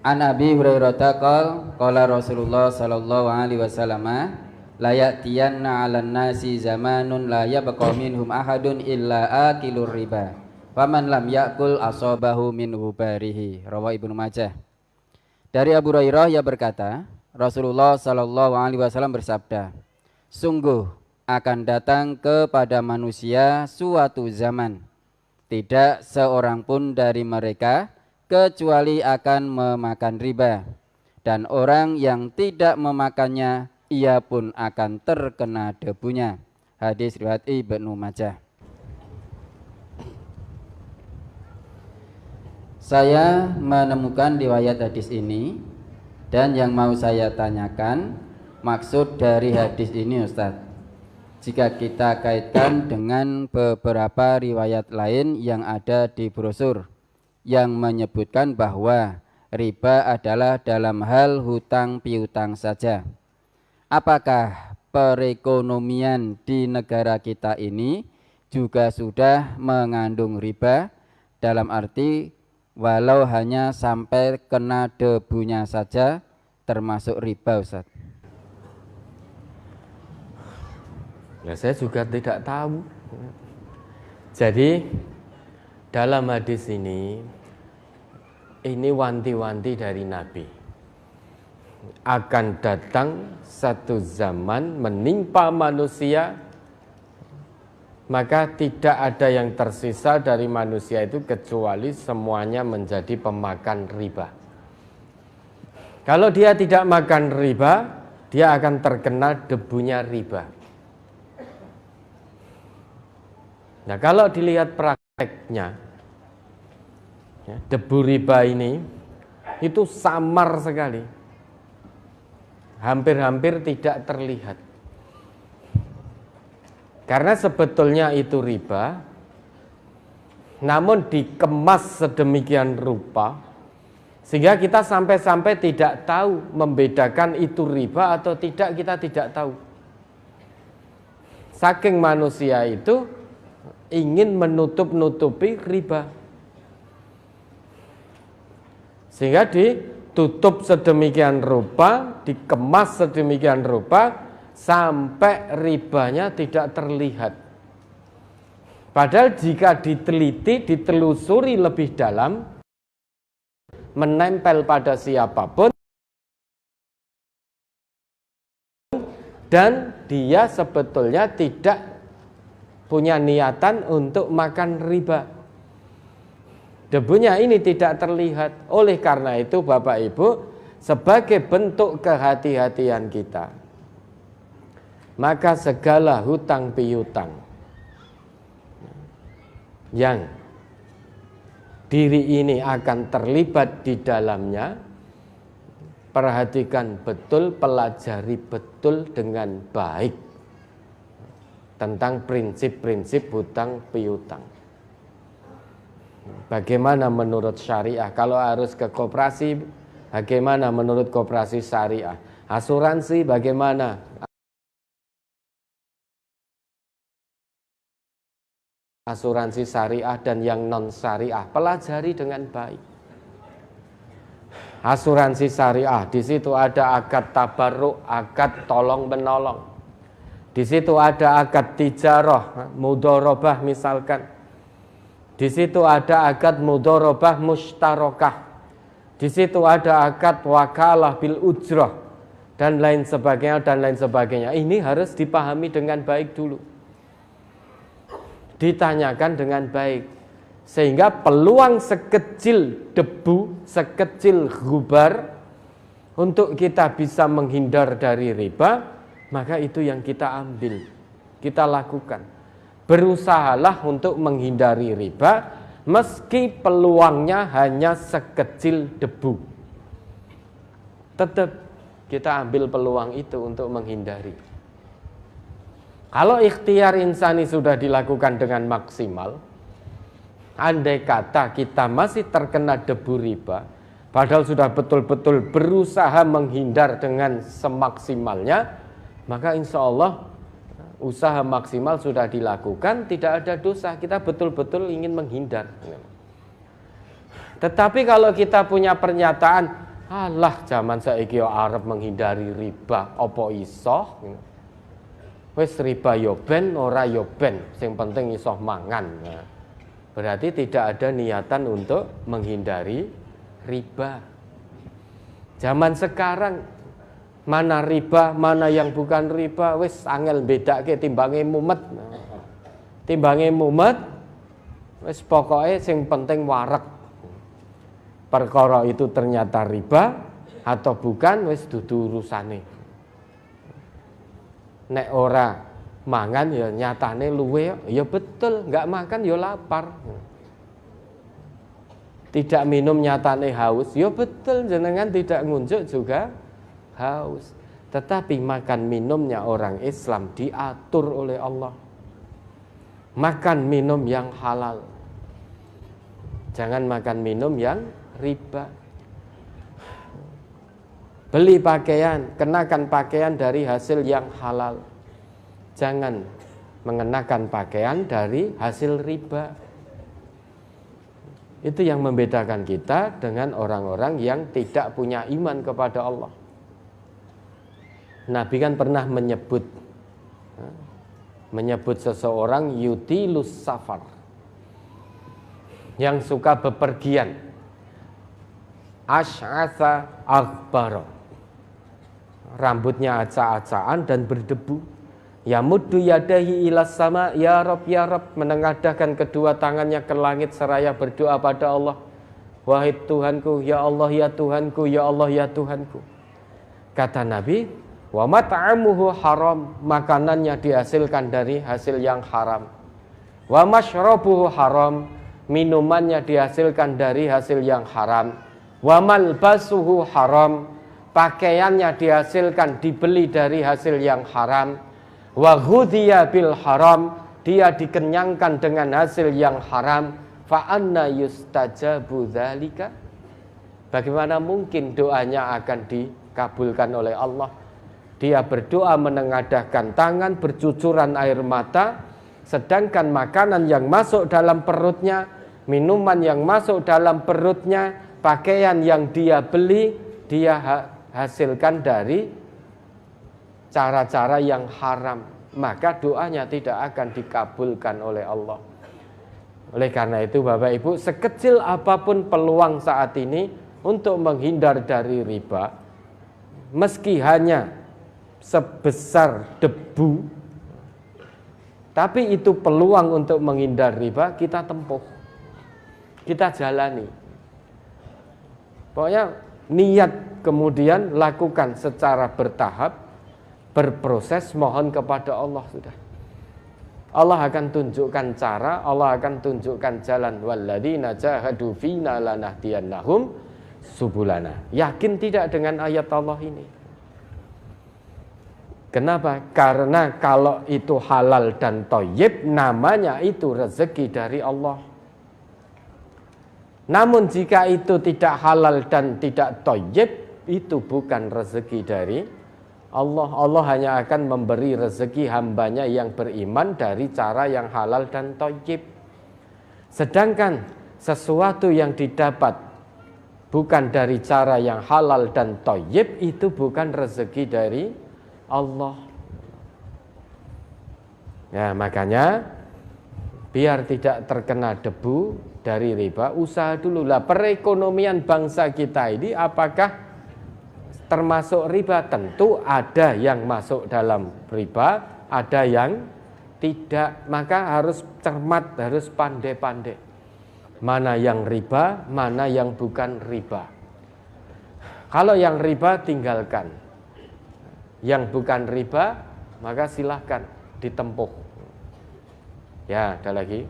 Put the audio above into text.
An Abi Hurairah qala Rasulullah sallallahu alaihi wasallam la ya'tiyanna 'alan nasi zamanun la yabqa minhum ahadun illa akilur riba faman lam ya'kul asabahu minhu barihi. Rawahu Ibnu Majah. Dari Abu Hurairah ia berkata, Rasulullah sallallahu alaihi wasallam bersabda, sungguh akan datang kepada manusia suatu zaman, tidak seorang pun dari mereka kecuali akan memakan riba, dan orang yang tidak memakannya ia pun akan terkena debunya. Hadis riwayat Ibnu Majah. Saya menemukan riwayat hadis ini, dan yang mau saya tanyakan maksud dari hadis ini, Ustadz. Jika kita kaitkan dengan beberapa riwayat lain yang ada di brosur yang menyebutkan bahwa riba adalah dalam hal hutang piutang saja. Apakah perekonomian di negara kita ini juga sudah mengandung riba, dalam arti walau hanya sampai kena debunya saja termasuk riba, Ustaz? Ya, saya juga tidak tahu. Jadi dalam hadis ini wanti-wanti dari Nabi. Akan datang satu zaman menimpa manusia, maka tidak ada yang tersisa dari manusia itu kecuali semuanya menjadi pemakan riba. Kalau dia tidak makan riba, dia akan terkena debunya riba. Nah, kalau dilihat prakteknya, ya, debu riba ini itu samar sekali, hampir-hampir tidak terlihat. Karena sebetulnya itu riba, namun dikemas sedemikian rupa sehingga kita sampai-sampai tidak tahu membedakan itu riba atau tidak, kita tidak tahu. Saking manusia itu ingin menutup-nutupi riba, sehingga ditutup sedemikian rupa, dikemas sedemikian rupa sampai ribanya tidak terlihat. Padahal jika diteliti, ditelusuri lebih dalam, menempel pada siapapun dan dia sebetulnya tidak punya niatan untuk makan riba. Debunya ini tidak terlihat. Oleh karena itu Bapak Ibu, sebagai bentuk kehati-hatian kita, maka segala hutang piutang yang diri ini akan terlibat di dalamnya, perhatikan betul, pelajari betul dengan baik tentang prinsip-prinsip hutang piutang. Bagaimana menurut syariah? Kalau harus ke koperasi, bagaimana menurut koperasi syariah? Asuransi bagaimana? Asuransi syariah dan yang non syariah, pelajari dengan baik. Asuransi syariah, di situ ada akad tabarruk, akad tolong menolong. Di situ ada akad tijarah, mudharabah misalkan. Di situ ada akad mudharabah mushtarakah. Di situ ada akad wakalah bil ujrah dan lain sebagainya dan lain sebagainya. Ini harus dipahami dengan baik dulu. Ditanyakan dengan baik, sehingga peluang sekecil debu, sekecil gubar untuk kita bisa menghindar dari riba, maka itu yang kita ambil, kita lakukan. Berusahalah untuk menghindari riba meski peluangnya hanya sekecil debu. Tetap kita ambil peluang itu untuk menghindari. Kalau ikhtiar insani sudah dilakukan dengan maksimal, andai kata kita masih terkena debu riba, padahal sudah betul-betul berusaha menghindar dengan semaksimalnya, maka insya Allah usaha maksimal sudah dilakukan, tidak ada dosa, kita betul-betul ingin menghindar. Tetapi kalau kita punya pernyataan, Alah zaman saiki yo arep menghindari riba, apa iso? Wis riba yo ben, ora yo ben, sing penting iso mangan. Nah, berarti tidak ada niatan untuk menghindari riba. Zaman sekarang mana riba, mana yang bukan riba, wis angel bedake timbange mumet. Timbange mumet, wis pokoke sing penting wareg. Perkara itu ternyata riba atau bukan, wis dudu urusane. Nek ora mangan ya nyatane luwe, ya betul, enggak makan ya lapar. Tidak minum nyatane haus, ya betul, jenengan tidak ngunjuk juga haus. Tetapi makan minumnya orang Islam diatur oleh Allah. Makan minum yang halal. Jangan makan minum yang riba. Beli pakaian, kenakan pakaian dari hasil yang halal. Jangan mengenakan pakaian dari hasil riba. Itu yang membedakan kita dengan orang-orang yang tidak punya iman kepada Allah. Nabi kan pernah menyebut seseorang yutilus safar, yang suka bepergian, asy'atha aghbara, rambutnya acak-acakan dan berdebu, yamuddu yadahi ilas sama, ya Rabb, menengadahkan kedua tangannya ke langit seraya berdoa pada Allah, wahai Tuhanku, ya Allah ya Tuhanku, ya Allah ya Tuhanku. Kata Nabi, wa mat'amuhu haram, makanannya dihasilkan dari hasil yang haram. Wa masyrabuhu haram, minumannya dihasilkan dari hasil yang haram. Wa malbasuhu haram, pakaiannya dihasilkan dibeli dari hasil yang haram. Wa ghudhiya bil haram, dia dikenyangkan dengan hasil yang haram. Fa anna yustajabu dzalika, bagaimana mungkin doanya akan dikabulkan oleh Allah? Dia berdoa menengadahkan tangan, bercucuran air mata, sedangkan makanan yang masuk dalam perutnya, minuman yang masuk dalam perutnya, pakaian yang dia beli, dia hasilkan dari cara-cara yang haram. Maka doanya tidak akan dikabulkan oleh Allah. Oleh karena itu Bapak Ibu, sekecil apapun peluang saat ini untuk menghindar dari riba, meski hanya sebesar debu, tapi itu peluang untuk menghindar riba, kita tempuh, kita jalani. Pokoknya niat, kemudian lakukan secara bertahap, berproses, mohon kepada Allah sudah. Allah akan tunjukkan cara, Allah akan tunjukkan jalan. Walladzina jahadu fina lanahdiyannahum subulana. Yakin tidak dengan ayat Allah ini? Kenapa? Karena kalau itu halal dan thayyib, namanya itu rezeki dari Allah. Namun jika itu tidak halal dan tidak thayyib, itu bukan rezeki dari Allah. Allah hanya akan memberi rezeki hambanya yang beriman dari cara yang halal dan thayyib. Sedangkan sesuatu yang didapat bukan dari cara yang halal dan thayyib, itu bukan rezeki dari Allah. Ya, makanya biar tidak terkena debu dari riba, usaha dulu lah perekonomian bangsa kita ini apakah termasuk riba? Tentu ada yang masuk dalam riba, ada yang tidak. Maka harus cermat, harus pandai-pandai. Mana yang riba, mana yang bukan riba. Kalau yang riba tinggalkan. Yang bukan riba, maka silahkan ditempuh. Ya, ada lagi.